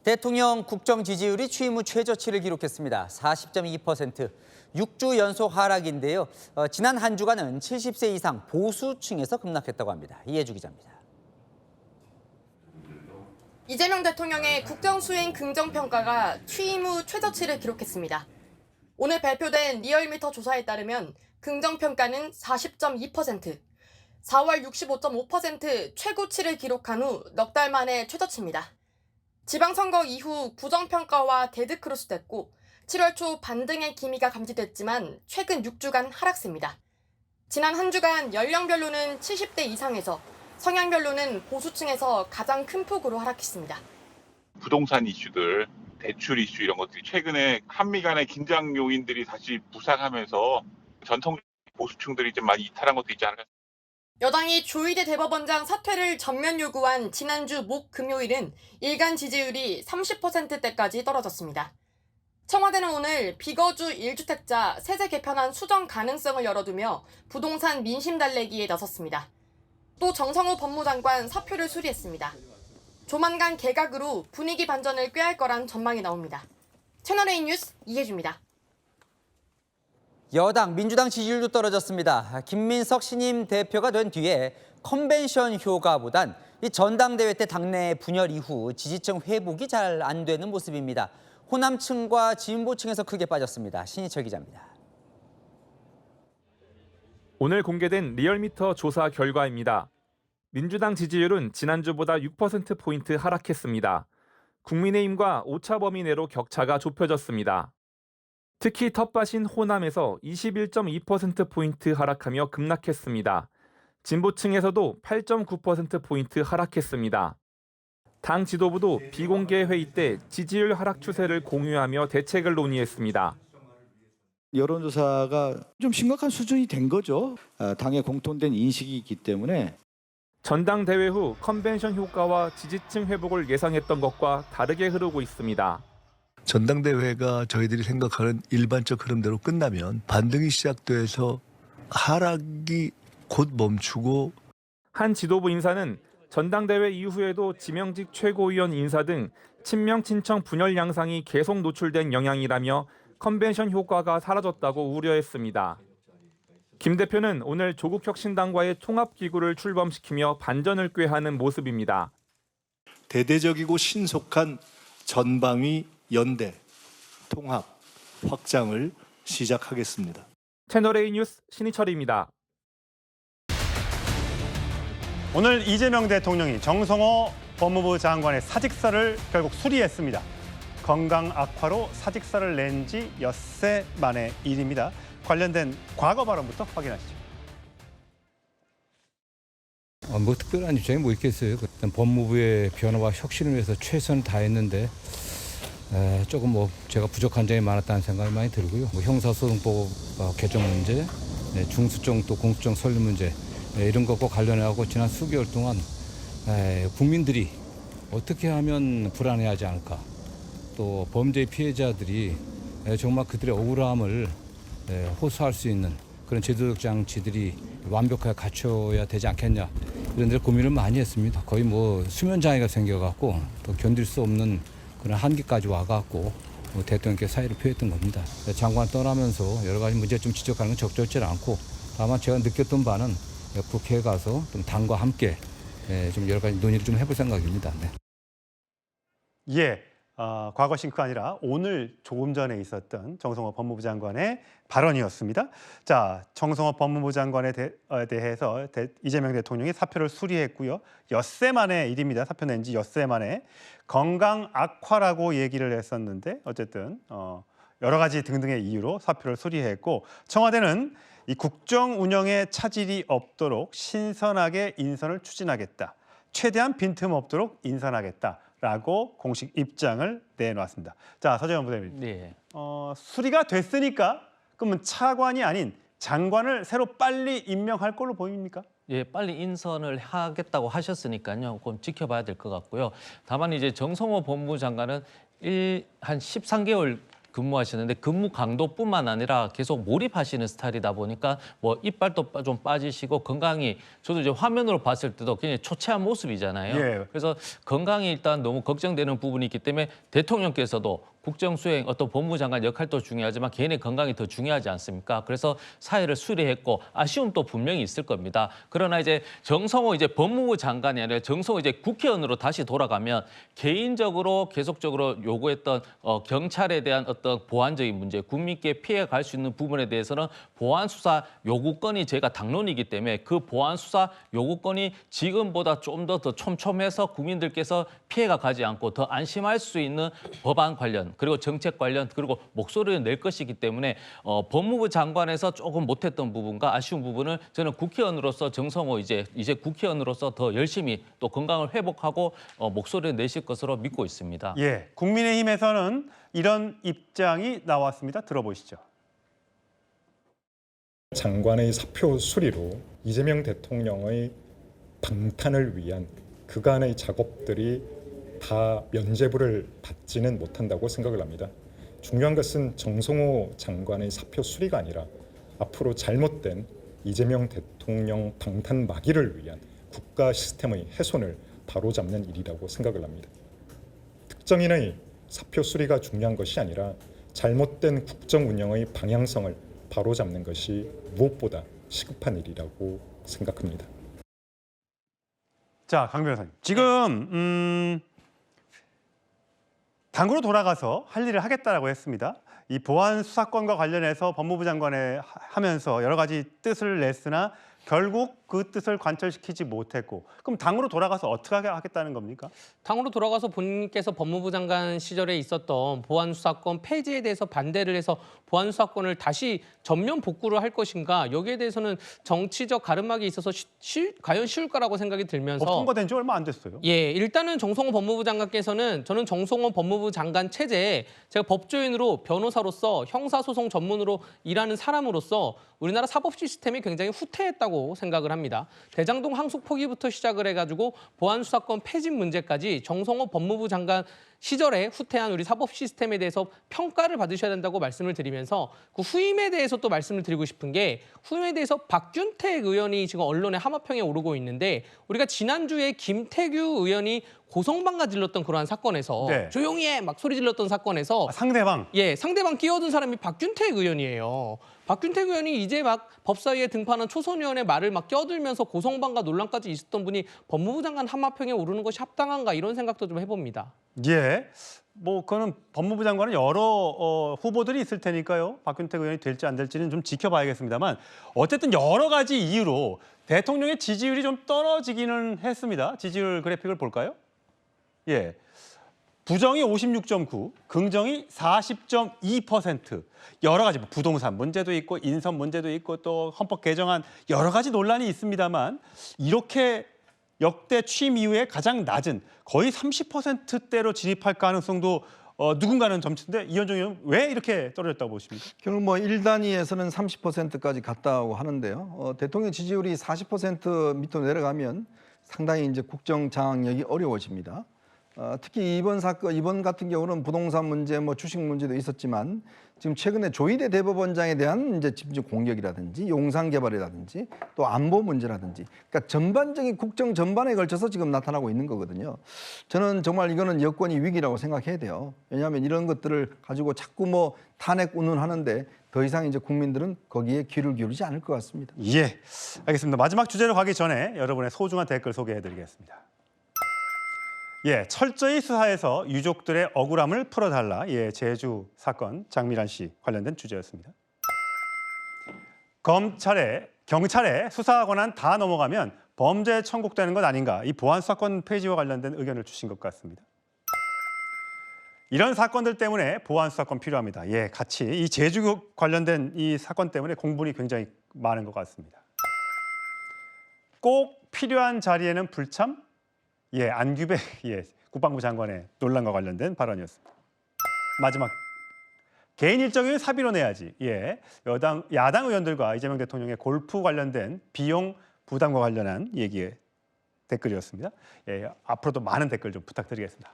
대통령 국정 지지율이 취임 후 최저치를 기록했습니다. 40.2%, 6주 연속 하락인데요. 지난 한 주간은 70세 이상 보수층에서 급락했다고 합니다. 이해주 기자입니다. 이재명 대통령의 국정 수행 긍정평가가 취임 후 최저치를 기록했습니다. 오늘 발표된 리얼미터 조사에 따르면 긍정평가는 40.2%, 4월 65.5% 최고치를 기록한 후 넉 달 만에 최저치입니다. 지방선거 이후 부정평가와 데드크로스됐고 7월 초 반등의 기미가 감지됐지만 최근 6주간 하락세입니다. 지난 한 주간 연령별로는 70대 이상에서 성향별로는 보수층에서 가장 큰 폭으로 하락했습니다. 부동산 이슈들, 대출 이슈 이런 것들이 최근에 한미 간의 긴장 요인들이 다시 부상하면서 전통적 보수층들이 좀 많이 이탈한 것도 있지 않을까. 여당이 조희대 대법원장 사퇴를 전면 요구한 지난주 목 금요일은 일간 지지율이 30%대까지 떨어졌습니다. 청와대는 오늘 비거주 1주택자 세제 개편안 수정 가능성을 열어두며 부동산 민심 달래기에 나섰습니다. 또 정성호 법무장관 사표를 수리했습니다. 조만간 개각으로 분위기 반전을 꾀할 거란 전망이 나옵니다. 채널A 뉴스 이해주입니다. 여당 민주당 지지율도 떨어졌습니다. 김민석 신임 대표가 된 뒤에 컨벤션 효과보단 이 전당대회 때 당내 분열 이후 지지층 회복이 잘 안 되는 모습입니다. 호남층과 진보층에서 크게 빠졌습니다. 신희철 기자입니다. 오늘 공개된 리얼미터 조사 결과입니다. 민주당 지지율은 지난주보다 6%포인트 하락했습니다. 국민의힘과 오차범위 내로 격차가 좁혀졌습니다. 특히 텃밭인 호남에서 21.2%포인트 하락하며 급락했습니다. 진보층에서도 8.9%포인트 하락했습니다. 당 지도부도 비공개 회의 때 지지율 하락 추세를 공유하며 대책을 논의했습니다. 여론조사가 좀 심각한 수준이 된 거죠. 당의 공통된 인식이 있기 때문에. 전당대회 후 컨벤션 효과와 지지층 회복을 예상했던 것과 다르게 흐르고 있습니다. 전당대회가 저희들이 생각하는 일반적 흐름대로 끝나면 반등이 시작돼서 하락이 곧 멈추고. 한 지도부 인사는 전당대회 이후에도 지명직 최고위원 인사 등 친명 친청 분열 양상이 계속 노출된 영향이라며 컨벤션 효과가 사라졌다고 우려했습니다. 김 대표는 오늘 조국혁신당과의 통합기구를 출범시키며 반전을 꾀하는 모습입니다. 대대적이고 신속한 전방위 연대, 통합, 확장을 시작하겠습니다. 채널A 뉴스 신희철입니다. 오늘 이재명 대통령이 정성호 법무부 장관의 사직서를 결국 수리했습니다. 건강 악화로 사직서를 낸 지 엿새 만의 일입니다. 관련된 과거 발언부터 확인하시죠. 뭐 특별한 입장이 뭐 있겠어요. 일단 법무부의 변화와 혁신을 위해서 최선을 다했는데 조금 뭐 제가 부족한 점이 많았다는 생각이 많이 들고요. 뭐 형사소송법 개정 문제, 중수청 또 공수처 설립 문제 이런 것과 관련해서 지난 수개월 동안 국민들이 어떻게 하면 불안해하지 않을까, 또 범죄 피해자들이 정말 그들의 억울함을 호소할 수 있는 그런 제도적 장치들이 완벽하게 갖춰야 되지 않겠냐, 이런 데 고민을 많이 했습니다. 거의 뭐 수면 장애가 생겨갖고 또 견딜 수 없는 그런 한계까지 와갖고 대통령께 사의를 표했던 겁니다. 장관 떠나면서 여러 가지 문제 좀 지적하는 건 적절치 않고, 다만 제가 느꼈던 바는 국회에 가서 좀 당과 함께 좀 여러 가지 논의를 좀 해볼 생각입니다. 네. 예, 과거 싱크가 아니라 오늘 조금 전에 있었던 정성호 법무부 장관의 발언이었습니다. 자, 정성호 법무부 장관에 대해서 이재명 대통령이 사표를 수리했고요. 엿새 만의 일입니다. 사표 낸 지 엿새 만에. 건강 악화라고 얘기를 했었는데 어쨌든 여러 가지 등등의 이유로 사표를 수리했고, 청와대는 이 국정 운영에 차질이 없도록 신선하게 인선을 추진하겠다. 최대한 빈틈없도록 인선하겠다라고 공식 입장을 내놓았습니다. 자, 서재원 부대님. 네. 수리가 됐으니까 그러면 차관이 아닌 장관을 새로 빨리 임명할 걸로 보입니까? 예, 빨리 인선을 하겠다고 하셨으니까요. 그럼 지켜봐야 될 것 같고요. 다만 이제 정성호 법무부 장관은 한 13개월 근무하시는데 근무 강도뿐만 아니라 계속 몰입하시는 스타일이다 보니까 뭐 이빨도 좀 빠지시고 건강이 저도 이제 화면으로 봤을 때도 굉장히 초췌한 모습이잖아요. 예. 그래서 건강이 일단 너무 걱정되는 부분이 있기 때문에 대통령께서도 국정 수행 어떤 법무장관 역할도 중요하지만 개인의 건강이 더 중요하지 않습니까? 그래서 사회를 수리했고 아쉬움도 분명히 있을 겁니다. 그러나 이제 정성호 이제 법무부 장관이 아니라 정성호 이제 국회의원으로 다시 돌아가면 개인적으로 계속적으로 요구했던 경찰에 대한 어떤 보안적인 문제, 국민께 피해 갈 수 있는 부분에 대해서는 보안 수사 요구권이 제가 당론이기 때문에 그 보안 수사 요구권이 지금보다 좀 더 촘촘해서 국민들께서 피해가 가지 않고 더 안심할 수 있는 법안 관련 그리고 정책 관련 그리고 목소리를 낼 것이기 때문에 법무부 장관에서 조금 못했던 부분과 아쉬운 부분을 저는 국회의원으로서 정성호 이제 국회의원으로서 더 열심히 또 건강을 회복하고 목소리를 내실 것으로 믿고 있습니다. 예, 국민의힘에서는 이런 입장이 나왔습니다. 들어보시죠. 장관의 사표 수리로 이재명 대통령의 방탄을 위한 그간의 작업들이 다 면죄부를 받지는 못한다고 생각을 합니다. 중요한 것은 정성호 장관의 사표 수리가 아니라 앞으로 잘못된 이재명 대통령 방탄 막이를 위한 국가 시스템의 훼손을 바로잡는 일이라고 생각을 합니다. 특정인의 사표 수리가 중요한 것이 아니라 잘못된 국정 운영의 방향성을 바로잡는 것이 무엇보다 시급한 일이라고 생각합니다. 자, 강 변호사님. 지금 당으로 돌아가서 할 일을 하겠다라고 했습니다. 이 보안 수사권과 관련해서 법무부 장관에 하면서 여러 가지 뜻을 냈으나 결국 그 뜻을 관철시키지 못했고, 그럼 당으로 돌아가서 어떻게 하겠다는 겁니까? 당으로 돌아가서 본인께서 법무부 장관 시절에 있었던 보안 수사권 폐지에 대해서 반대를 해서 보안 수사권을 다시 전면 복구를 할 것인가, 여기에 대해서는 정치적 가름막이 있어서 과연 쉬울 거라고 생각이 들면서 통과된 지 얼마 안 됐어요. 예, 일단은 정성호 법무부 장관께서는 저는 정성호 법무부 장관 체제에 제가 법조인으로 변호사로서 형사소송 전문으로 일하는 사람으로서 우리나라 사법 시스템이 굉장히 후퇴했다고 생각을 합니다. 대장동 항속 포기부터 시작을 해가지고 보안 수사권 폐지 문제까지 정성호 법무부 장관 시절에 후퇴한 우리 사법 시스템에 대해서 평가를 받으셔야 된다고 말씀을 드리면서 그 후임에 대해서 또 말씀을 드리고 싶은 게, 후임에 대해서 박균택 의원이 지금 언론의 함화평에 오르고 있는데, 우리가 지난주에 김태규 의원이 고성방가 질렀던 그러한 사건에서 네. 조용히 해! 막 소리 질렀던 사건에서 상대방. 예, 상대방 끼어든 사람이 박균택 의원이에요. 박균택 의원이 이제 막 법사위에 등판한 초선 의원의 말을 막 껴들면서 고성방가 논란까지 있었던 분이 법무부 장관 함화평에 오르는 것이 합당한가, 이런 생각도 좀 해봅니다. 예, 뭐 그거는 법무부 장관은 여러 후보들이 있을 테니까요. 박균택 의원이 될지 안 될지는 좀 지켜봐야겠습니다만, 어쨌든 여러 가지 이유로 대통령의 지지율이 좀 떨어지기는 했습니다. 지지율 그래픽을 볼까요? 예, 부정이 56.9, 긍정이 40.2%. 여러 가지 부동산 문제도 있고 인선 문제도 있고 또 헌법 개정안 여러 가지 논란이 있습니다만, 이렇게 역대 취임 이후에 가장 낮은 거의 30%대로 진입할 가능성도 누군가는 점치는데, 이현정 의원 왜 이렇게 떨어졌다고 보십니까? 결국 뭐 1단위에서는 30%까지 갔다고 하는데요. 대통령 지지율이 40% 밑으로 내려가면 상당히 이제 국정 장악력이 어려워집니다. 특히 이번 같은 경우는 부동산 문제, 뭐 주식 문제도 있었지만, 지금 최근에 조희대 대법원장에 대한 이제 집중 공격이라든지 용산 개발이라든지 또 안보 문제라든지, 그러니까 전반적인 국정 전반에 걸쳐서 지금 나타나고 있는 거거든요. 저는 정말 이거는 여권이 위기라고 생각해야 돼요. 왜냐하면 이런 것들을 가지고 자꾸 뭐 탄핵 운운하는데 더 이상 이제 국민들은 거기에 귀를 기울이지 않을 것 같습니다. 예, 알겠습니다. 마지막 주제로 가기 전에 여러분의 소중한 댓글 소개해드리겠습니다. 예, 철저히 수사해서 유족들의 억울함을 풀어달라. 예, 제주 사건 장미란 씨 관련된 주제였습니다. 경찰에 수사 권한 다 넘어가면 범죄 천국되는 것 아닌가. 이 보안 수사권 폐지와 관련된 의견을 주신 것 같습니다. 이런 사건들 때문에 보안 수사권 필요합니다. 예, 같이 이 제주 관련된 이 사건 때문에 공분이 굉장히 많은 것 같습니다. 꼭 필요한 자리에는 불참. 예, 안규백 국방부 장관의 논란과 관련된 발언이었습니다. 마지막, 개인 일정을 사비로 내야지. 예, 야당 의원들과 이재명 대통령의 골프 관련된 비용 부담과 관련한 얘기의 댓글이었습니다. 예, 앞으로도 많은 댓글 좀 부탁드리겠습니다.